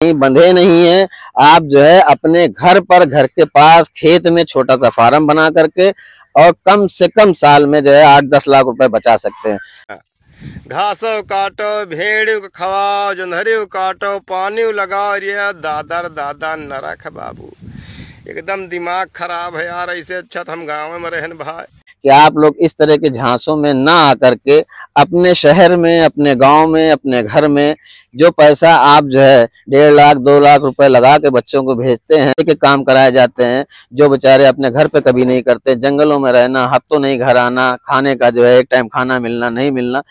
नहीं बंधे नहीं हैं। आप जो है अपने घर पर, घर के पास खेत में छोटा सा फार्म बना करके और कम से कम साल में जो है 8-10 लाख रुपए बचा सकते हैं। घासो काटो, भेड़ खवाओ, जोंधरी काटो, पानी लगाओ, ये दादर दादा नरक बाबू। एकदम दिमाग खराब है यार। ऐसे अच्छा तो हम गाँव में रहन भाई। कि आप लोग इस तरह के झांसों में ना आकर के अपने शहर में, अपने गांव में, अपने घर में जो पैसा आप जो है 1.5 लाख 2 लाख रुपए लगा के बच्चों को भेजते हैं, के काम कराए जाते हैं जो बेचारे अपने घर पे कभी नहीं करते। जंगलों में रहना, हफ्तों नहीं घर आना, खाने का जो है एक टाइम खाना मिलना नहीं मिलना।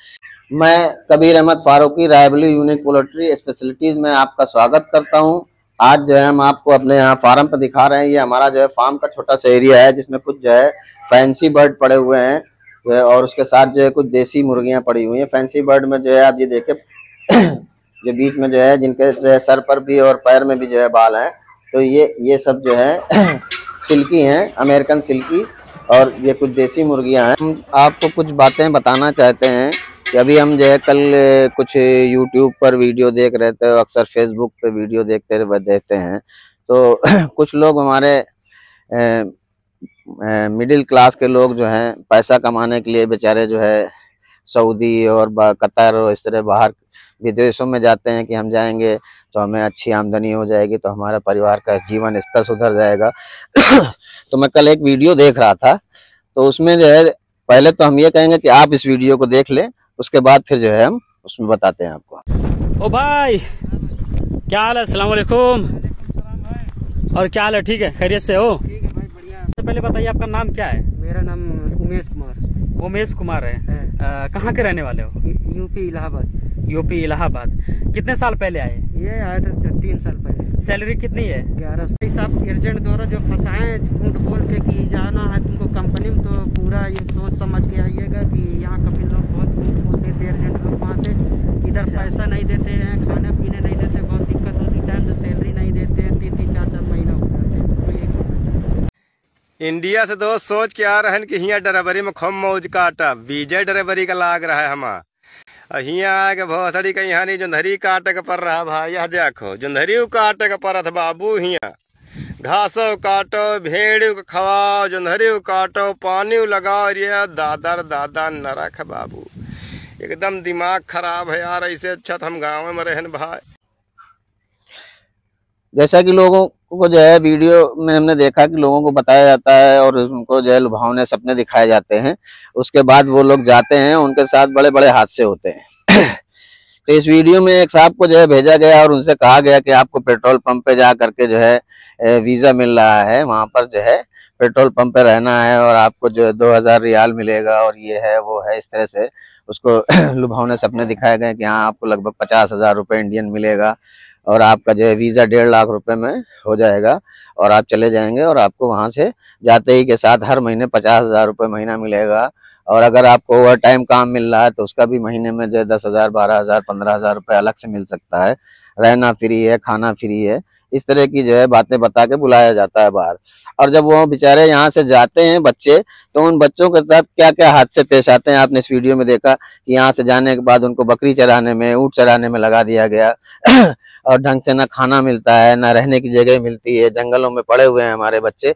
मैं Kabir Ahmad Farooqui, Raebareli unique poultry specialities में आपका स्वागत करता हूं। आज जो है हम आपको अपने यहाँ फार्म पर दिखा रहे हैं। ये हमारा जो है फार्म का छोटा सा एरिया है जिसमें कुछ जो है फैंसी बर्ड पड़े हुए हैं और उसके साथ जो है कुछ देसी मुर्गियां पड़ी हुई हैं। फैंसी बर्ड में जो है आप ये देखें जो बीच में जो है जिनके जो है सर पर भी और पैर में भी जो है बाल हैं, तो ये सब जो है सिल्की हैं, अमेरिकन सिल्की, और ये कुछ देसी मुर्गियां हैं। हम आपको कुछ बातें बताना चाहते हैं कि अभी हम जो है कल कुछ YouTube पर वीडियो देख रहे थे, अक्सर Facebook पे वीडियो देखते हैं, तो कुछ लोग हमारे मिडिल क्लास के लोग जो हैं पैसा कमाने के लिए बेचारे जो है सऊदी और कतर और इस तरह बाहर विदेशों में जाते हैं कि हम जाएंगे तो हमें अच्छी आमदनी हो जाएगी, तो हमारा परिवार का जीवन स्तर सुधर जाएगा। तो मैं कल एक वीडियो देख रहा था, तो उसमें जो है पहले तो हम ये कहेंगे कि आप इस वीडियो को देख लें, उसके बाद फिर जो है हम उसमें बताते हैं आपको। ओ भाई क्या हाल है? अस्सलाम वालेकुम। और क्या हाल है? ठीक है, खैरियत से हो? ठीक है भाई, बढ़िया। सबसे पहले बताइए आपका नाम क्या है? मेरा नाम उमेश कुमार। उमेश कुमार है। कहाँ के रहने वाले हो? यूपी इलाहाबाद। यूपी इलाहाबाद। कितने साल पहले आए? ये आए थे 3 साल पहले। सैलरी कितनी है? 1100। साहब एजेंट द्वारा जो फंसाए झूठ बोल के कि जाना है तुमको कंपनी में, तो पूरा ये सोच समझ के आइएगा कि यहाँ कभी लोग बहुत झूठ बोलते थे एजेंट लोग। वहाँ से इधर पैसा नहीं देते हैं, खाने पीने नहीं देते, बहुत दिक्कत होती, टाइम से सैलरी नहीं देते हैं, 3-3 4-4 महीना हो जाते हैं। इंडिया से दोस्त सोच के आ रहे हैं कि यहाँ ड्राइवरी में खम मौज काटा, विजय ड्राइवरी का लाग रहा है हमारा। यहाँ आके भोसड़ी का यहाँ नहीं जोंधरी काटे का पड़ रहा भाई। यह देखो जोंधरी काटे का पड़त बाबू। यहाँ घासो काटो, भेड़ खवाओ, जोंधरी काटो, पानी लगाओ, ये दादर दादा नरक बाबू। एकदम दिमाग खराब है यार। ऐसे अच्छा तो हम गाँव में रहन भाई। जैसा कि लोगों को जो है वीडियो में हमने देखा कि लोगों को बताया जाता है और उनको जो है लुभावने सपने दिखाए जाते हैं, उसके बाद वो लोग जाते हैं, उनके साथ बड़े बड़े हादसे होते हैं। तो इस वीडियो में एक साहब को जो है भेजा गया और उनसे कहा गया कि आपको पेट्रोल पंप पे जा करके जो है वीज़ा मिल रहा है, वहाँ पर जो है पेट्रोल पंप पे रहना है और आपको जो है 2000 रियाल मिलेगा और ये है वो है। इस तरह से उसको लुभावने सपने दिखाए गए कि हाँ आपको लगभग 50,000 रुपये इंडियन मिलेगा और आपका जो है वीज़ा 1.5 लाख रुपए में हो जाएगा और आप चले जाएंगे और आपको वहाँ से जाते ही के साथ हर महीने 50,000 रुपये महीना मिलेगा। और अगर आपको ओवर टाइम काम मिल रहा है तो उसका भी महीने में जो है 10,000 12,000 15,000 रुपये अलग से मिल सकता है। रहना फ्री है, खाना फ्री है। इस तरह की जो है बातें बता के बुलाया जाता है बाहर। और जब वो बेचारे यहाँ से जाते हैं बच्चे, तो उन बच्चों के साथ क्या क्या हादसे पेश आते हैं आपने इस वीडियो में देखा कि यहाँ से जाने के बाद उनको बकरी चराने में, ऊँट चराने में लगा दिया गया और ढंग से ना खाना मिलता है, ना रहने की जगह मिलती है, जंगलों में पड़े हुए हैं हमारे बच्चे।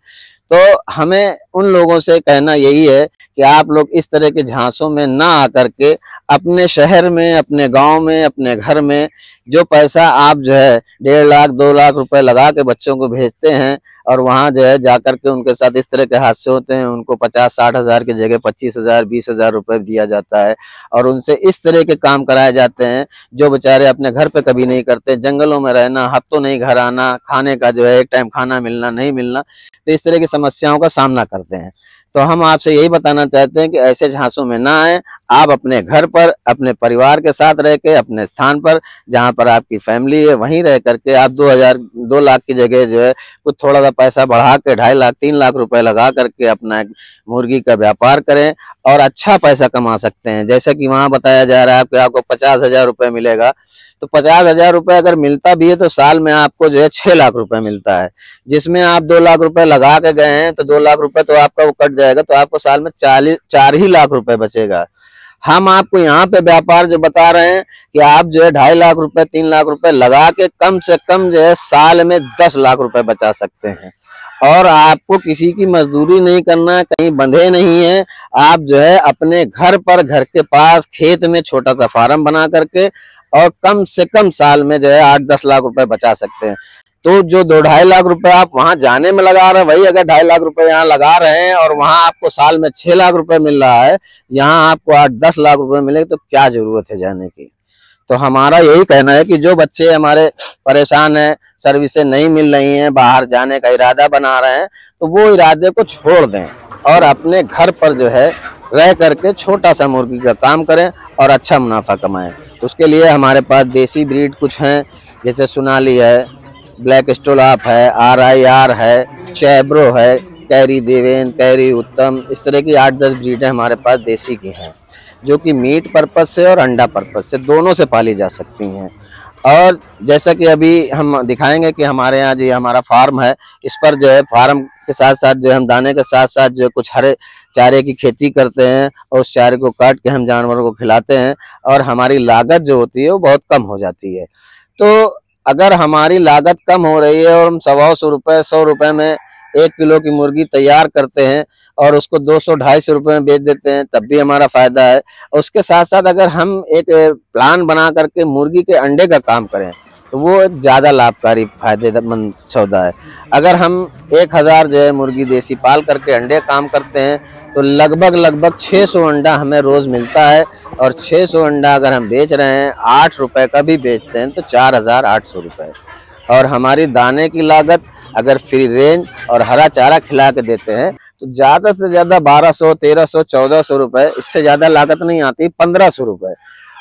तो हमें उन लोगों से कहना यही है कि आप लोग इस तरह के झांसों में ना आकर के अपने शहर में, अपने गांव में, अपने घर में जो पैसा आप जो है 1.5 लाख 2 लाख रुपए लगा के बच्चों को भेजते हैं और वहां जो है जाकर के उनके साथ इस तरह के हादसे होते हैं, उनको 50-60 हज़ार की जगह 25,000 20,000 रुपए दिया जाता है और उनसे इस तरह के काम कराए जाते हैं जो बेचारे अपने घर पे कभी नहीं करते। जंगलों में रहना, हफ्तों नहीं घर आना, खाने का जो है एक टाइम खाना मिलना नहीं मिलना, तो इस तरह की समस्याओं का सामना करते हैं। तो हम आपसे यही बताना चाहते हैं कि ऐसे झांसों में ना आए। आप अपने घर पर, अपने परिवार के साथ रह के, अपने स्थान पर जहां पर आपकी फैमिली है वहीं रह करके आप 2 लाख की जगह जो है कुछ थोड़ा सा पैसा बढ़ा के 2.5 लाख 3 लाख रुपए लगा करके अपना एक मुर्गी का व्यापार करें और अच्छा पैसा कमा सकते हैं। जैसा कि वहां बताया जा रहा है कि आपको 50,000 रुपये मिलेगा, तो 50,000 रुपये अगर मिलता भी है तो साल में आपको जो है 6 लाख रुपए मिलता है, जिसमें आप 2 लाख रुपए लगा के गए हैं तो 2 लाख रुपए तो आपका वो कट जाएगा, तो आपको साल में 4 ही लाख रुपए बचेगा। हम आपको यहाँ पे व्यापार जो बता रहे हैं कि आप जो है 2.5 लाख रुपए 3 लाख रुपए लगा के कम से कम जो है साल में 10 लाख रुपए बचा सकते हैं। और आपको किसी की मजदूरी नहीं करना है, कहीं बंधे नहीं है। आप जो है अपने घर पर, घर के पास खेत में छोटा सा फार्म बना करके और कम से कम साल में जो है 8-10 लाख रुपए बचा सकते हैं। तो जो 2-2.5 लाख रुपए आप वहां जाने में लगा रहे हैं, वही अगर 2.5 लाख रुपए यहाँ लगा रहे हैं और वहां आपको साल में 6 लाख रुपए मिल रहा है, यहाँ आपको 8-10 लाख रुपए मिले, तो क्या जरूरत है जाने की। तो हमारा यही कहना है कि जो बच्चे हमारे परेशान हैं, सर्विसें नहीं मिल रही हैं, बाहर जाने का इरादा बना रहे हैं, तो वो इरादे को छोड़ दें और अपने घर पर जो है रह करके छोटा सा मुर्गी का काम करें और अच्छा मुनाफा कमाएं। उसके लिए हमारे पास देसी ब्रीड कुछ हैं, जैसे सोनाली है, ब्लैक स्टोलाप है, RIR है, चैब्रो है, कैरी देवेन, कैरी उत्तम, इस तरह की 8-10 ब्रीडें हमारे पास देसी की हैं, जो कि मीट पर्पज से और अंडा पर्पज से दोनों से पाली जा सकती हैं। और जैसा कि अभी हम दिखाएंगे कि हमारे यहाँ जो हमारा फार्म है, इस पर जो है फार्म के साथ साथ जो हम दाने के साथ साथ जो कुछ हरे चारे की खेती करते हैं और उस चारे को काट के हम जानवरों को खिलाते हैं और हमारी लागत जो होती है वो बहुत कम हो जाती है। तो अगर हमारी लागत कम हो रही है और हम 100 रुपए में 1 किलो की मुर्गी तैयार करते हैं और उसको 200-250 रुपए में बेच देते हैं, तब भी हमारा फायदा है। उसके साथ साथ अगर हम एक प्लान बना करके मुर्गी के अंडे का काम करें तो वो एक ज़्यादा लाभकारी फायदेमंद सौदा है। अगर हम 1000 जो है मुर्गी देसी पाल करके अंडे काम करते हैं तो लगभग 600 अंडा हमें रोज़ मिलता है और 600 अंडा अगर हम बेच रहे हैं 8 रुपए का भी बेचते हैं तो 4800 रुपये। और हमारी दाने की लागत अगर फ्री रेंज और हरा चारा खिला के देते हैं तो ज़्यादा से ज़्यादा 1200, 1300, 1400 रुपये, इससे ज़्यादा लागत नहीं आती, 1500 रुपये।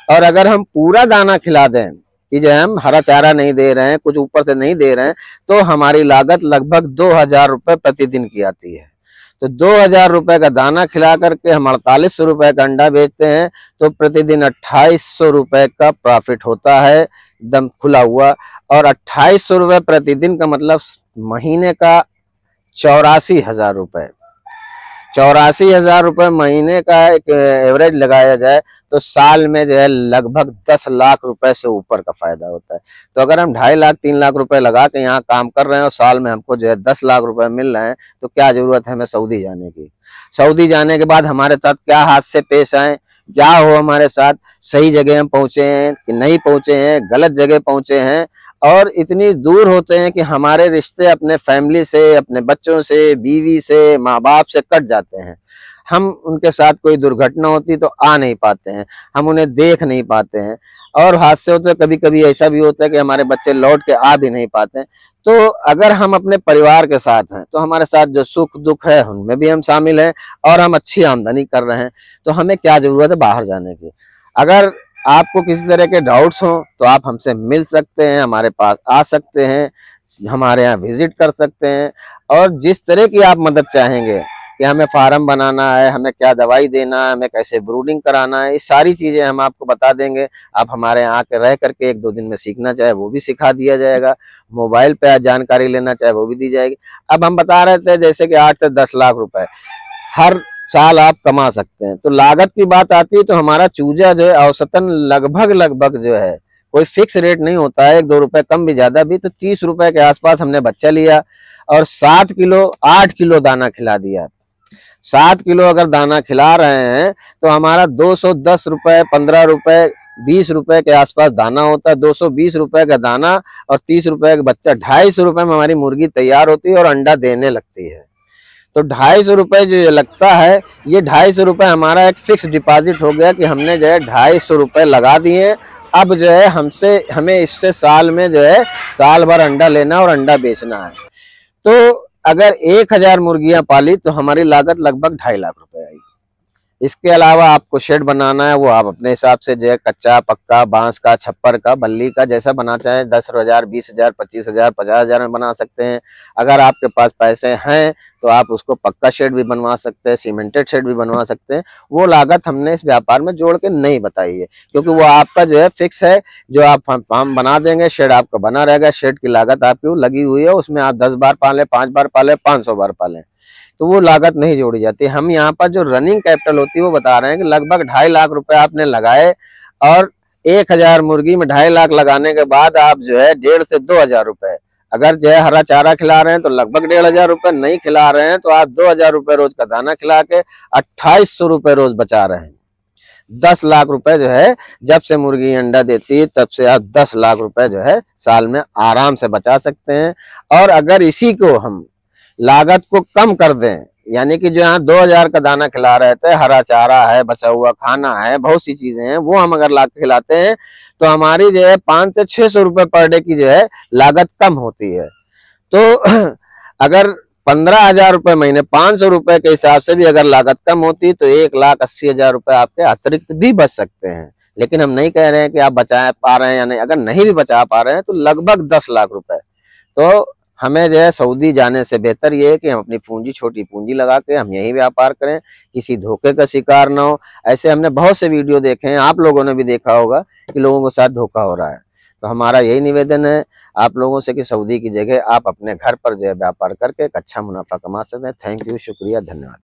और अगर हम पूरा दाना खिला दें कि जो हम हरा चारा नहीं दे रहे हैं, कुछ ऊपर से नहीं दे रहे हैं, तो हमारी लागत लगभग 2000 रुपये प्रतिदिन की आती है। तो 2000 रुपये का दाना खिला करके हम 4800 रुपये का अंडा बेचते हैं तो प्रतिदिन 2800 रुपये का प्रॉफिट होता है, एकदम खुला हुआ। और 2800 रुपये प्रतिदिन का मतलब महीने का 84,000 रुपये। 84,000 रुपये महीने का एक एवरेज लगाया जाए तो साल में जो है लगभग 10 लाख रुपए से ऊपर का फायदा होता है। तो अगर हम 2.5 लाख 3 लाख रुपए लगा के यहाँ काम कर रहे हैं और साल में हमको जो है 10 लाख रुपए मिल रहे हैं, तो क्या जरूरत है हमें सऊदी जाने की। सऊदी जाने के बाद हमारे साथ क्या हादसे पेश आए, क्या हो हमारे साथ, सही जगह हम पहुंचे हैं कि नहीं पहुंचे हैं, गलत जगह पहुंचे हैं, और इतनी दूर होते हैं कि हमारे रिश्ते अपने फैमिली से, अपने बच्चों से, बीवी से, माँ बाप से कट जाते हैं। हम उनके साथ कोई दुर्घटना होती तो आ नहीं पाते हैं, हम उन्हें देख नहीं पाते हैं, और हादसे होते कभी कभी ऐसा भी होता है कि हमारे बच्चे लौट के आ भी नहीं पाते हैं। तो अगर हम अपने परिवार के साथ हैं तो हमारे साथ जो सुख दुख है उनमें भी हम शामिल हैं और हम अच्छी आमदनी कर रहे हैं, तो हमें क्या जरूरत है बाहर जाने की। अगर आपको किसी तरह के डाउट्स हों तो आप हमसे मिल सकते हैं, हमारे पास आ सकते हैं, हमारे यहाँ विजिट कर सकते हैं, और जिस तरह की आप मदद चाहेंगे कि हमें फार्म बनाना है, हमें क्या दवाई देना है, हमें कैसे ब्रूडिंग कराना है, ये सारी चीज़ें हम आपको बता देंगे। आप हमारे यहाँ आके रह करके 1-2 दिन में सीखना चाहे वो भी सिखा दिया जाएगा, मोबाइल पे जानकारी लेना चाहे वो भी दी जाएगी। अब हम बता रहे थे जैसे कि 8 से 10 लाख रुपए हर साल आप कमा सकते हैं। तो लागत की बात आती है तो हमारा चूजा जो है औसतन लगभग जो है कोई फिक्स रेट नहीं होता है, 1-2 रुपए कम भी ज्यादा भी, तो 30 रुपए के आसपास हमने बच्चा लिया और 7 किलो 8 किलो दाना खिला दिया। 7 किलो अगर दाना खिला रहे हैं तो हमारा 210 रुपए, 15 रुपए, 20 रुपए के आसपास दाना होता है। 220 रुपए का दाना और 30 रुपए का बच्चा, 250 रुपए में हमारी मुर्गी तैयार होती है और अंडा देने लगती है। तो 250 रुपए जो लगता है, ये 250 रुपए हमारा एक फिक्स डिपॉजिट हो गया कि हमने जो है 250 रुपए लगा दिए। अब जो है हमें इससे साल में जो है साल भर अंडा लेना और अंडा बेचना है। तो अगर 1000 मुर्गियां पाली तो हमारी लागत लगभग 2.5 लाख रुपए आई। इसके अलावा आपको शेड बनाना है, वो आप अपने हिसाब से जो है कच्चा, पक्का, बांस का, छप्पर का, बल्ली का, जैसा बना चाहे 10,000, 20,000, 25,000, 50,000 में बना सकते हैं। अगर आपके पास पैसे हैं तो आप उसको पक्का शेड भी बनवा सकते हैं, सीमेंटेड शेड भी बनवा सकते हैं। वो लागत हमने इस व्यापार में जोड़ के नहीं बताई है, क्योंकि वो आपका जो है फिक्स है। जो आप फार्म बना देंगे, शेड आपका बना रहेगा, शेड की लागत आपकी लगी हुई है, उसमें आप 10 बार पालें, 5 बार पालें, 500 बार पालें, तो वो लागत नहीं जोड़ी जाती। हम यहाँ पर जो रनिंग कैपिटल होती है वो बता रहे हैं कि लगभग 2.5 लाख रुपए आपने लगाए, और 1000 मुर्गी में 2.5 लाख लगाने के बाद आप जो है 1.5 से 2,000 रुपए, अगर जो है हरा चारा खिला रहे हैं तो लगभग 1,500 रुपए, नहीं खिला रहे हैं तो आप 2,000 रुपए रोज का दाना खिला के 2,800 रुपए रोज बचा रहे हैं। 10 लाख रुपए जो है, जब से मुर्गी अंडा देती है तब से आप 10 लाख रुपए जो है साल में आराम से बचा सकते हैं। और अगर इसी को हम लागत को कम कर दें, यानी कि जो यहाँ 2,000 का दाना खिला रहे थे, हरा चारा है, बचा हुआ खाना है, बहुत सी चीजें हैं, वो हम अगर ला के खिलाते हैं तो हमारी जो है 500 से 600 रुपए पर डे की जो है लागत कम होती है। तो अगर 15,000 रुपए महीने, 500 रुपए के हिसाब से भी अगर लागत कम होती तो 1,80,000 रुपए आपके अतिरिक्त भी बच सकते हैं। लेकिन हम नहीं कह रहे हैं कि आप बचा पा रहे हैं या नहीं, अगर नहीं भी बचा पा रहे हैं तो लगभग 10 लाख रुपए। तो हमें जो है सऊदी जाने से बेहतर ये है कि हम अपनी पूंजी, छोटी पूंजी लगा के हम यही व्यापार करें, किसी धोखे का शिकार ना हो। ऐसे हमने बहुत से वीडियो देखे हैं, आप लोगों ने भी देखा होगा कि लोगों के साथ धोखा हो रहा है। तो हमारा यही निवेदन है आप लोगों से कि सऊदी की जगह आप अपने घर पर जो है व्यापार करके एक अच्छा मुनाफा कमा सकते हैं। थैंक यू, शुक्रिया, धन्यवाद।